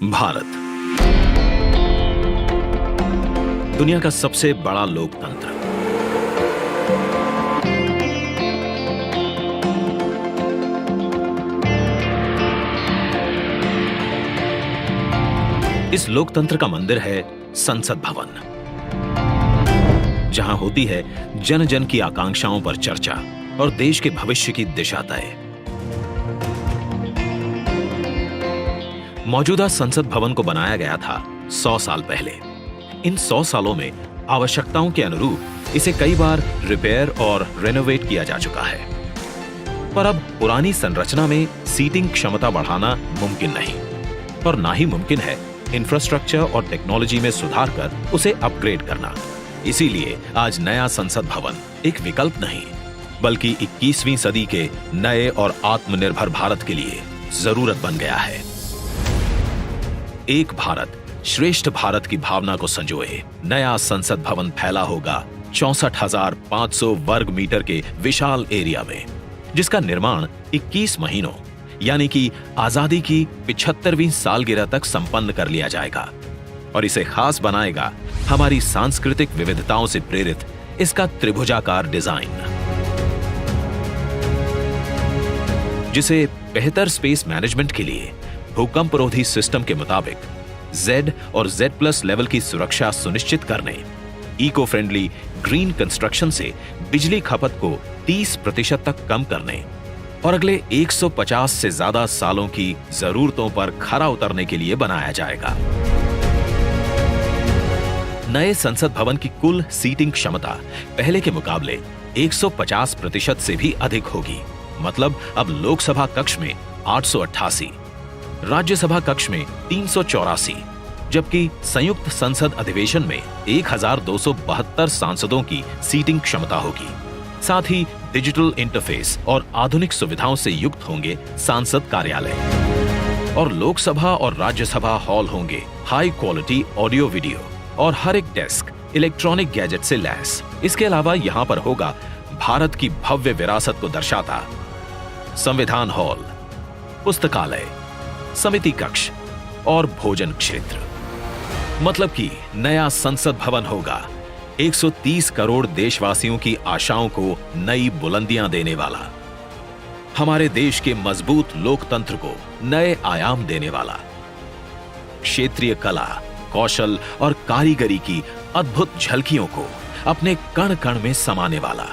भारत दुनिया का सबसे बड़ा लोकतंत्र। इस लोकतंत्र का मंदिर है संसद भवन, जहां होती है जन जन की आकांक्षाओं पर चर्चा और देश के भविष्य की दिशा तय। मौजूदा संसद भवन को बनाया गया था 100 साल पहले। इन 100 सालों में आवश्यकताओं के अनुरूप इसे कई बार रिपेयर और रेनोवेट किया जा चुका है, पर अब पुरानी संरचना में सीटिंग क्षमता बढ़ाना मुमकिन नहीं, और ना ही मुमकिन है इंफ्रास्ट्रक्चर और टेक्नोलॉजी में सुधार कर उसे अपग्रेड करना। इसीलिए आज नया संसद भवन एक विकल्प नहीं, बल्कि 21वीं सदी के नए और आत्मनिर्भर भारत के लिए जरूरत बन गया है। एक भारत श्रेष्ठ भारत की भावना को संजोए नया संसद भवन फैला होगा 64,500 वर्ग मीटर के विशाल एरिया में, जिसका निर्माण 21 महीनों यानी कि आजादी की 75वीं सालगिरह तक संपन्न कर लिया जाएगा। और इसे खास बनाएगा हमारी सांस्कृतिक विविधताओं से प्रेरित इसका त्रिभुजाकार डिजाइन, जिसे बेहतर स्पेस मैनेजमेंट के लिए भूकंपरोधी सिस्टम के मुताबिक Z और Z+ लेवल की सुरक्षा सुनिश्चित करने, इको फ्रेंडली ग्रीन कंस्ट्रक्शन से बिजली खपत को 30% तक कम करने और अगले 150 से ज्यादा सालों की जरूरतों पर खरा उतरने के लिए बनाया जाएगा। नए संसद भवन की कुल सीटिंग क्षमता पहले के मुकाबले 150% से भी अधिक होगी। मतलब अब लोकसभा कक्ष में 888, राज्यसभा कक्ष में 384, जबकि संयुक्त संसद अधिवेशन में 1272 सांसदों की सीटिंग क्षमता होगी। साथ ही डिजिटल इंटरफेस और आधुनिक सुविधाओं से युक्त होंगे सांसद कार्यालय, और लोकसभा और राज्यसभा हॉल होंगे हाई क्वालिटी ऑडियो वीडियो और हर एक डेस्क इलेक्ट्रॉनिक गैजेट से लैस। इसके अलावा यहां पर होगा भारत की भव्य विरासत को दर्शाता संविधान हॉल, पुस्तकालय, समिति कक्ष और भोजन क्षेत्र। मतलब कि नया संसद भवन होगा 130 करोड़ देशवासियों की आशाओं को नई बुलंदियां देने वाला, हमारे देश के मजबूत लोकतंत्र को नए आयाम देने वाला, क्षेत्रीय कला, कौशल और कारीगरी की अद्भुत झलकियों को अपने कण कण में समाने वाला,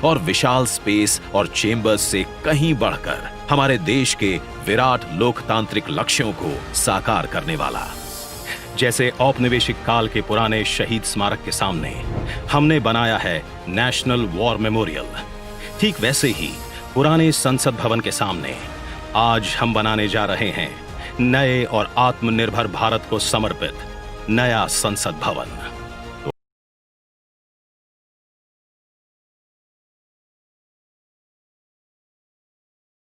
और विशाल स्पेस और चेंबर्स से कहीं बढ़कर हमारे देश के विराट लोकतांत्रिक लक्ष्यों को साकार करने वाला। जैसे औपनिवेशिक काल के पुराने शहीद स्मारक के सामने हमने बनाया है नेशनल वॉर मेमोरियल, ठीक वैसे ही पुराने संसद भवन के सामने आज हम बनाने जा रहे हैं नए और आत्मनिर्भर भारत को समर्पित नया संसद भवन।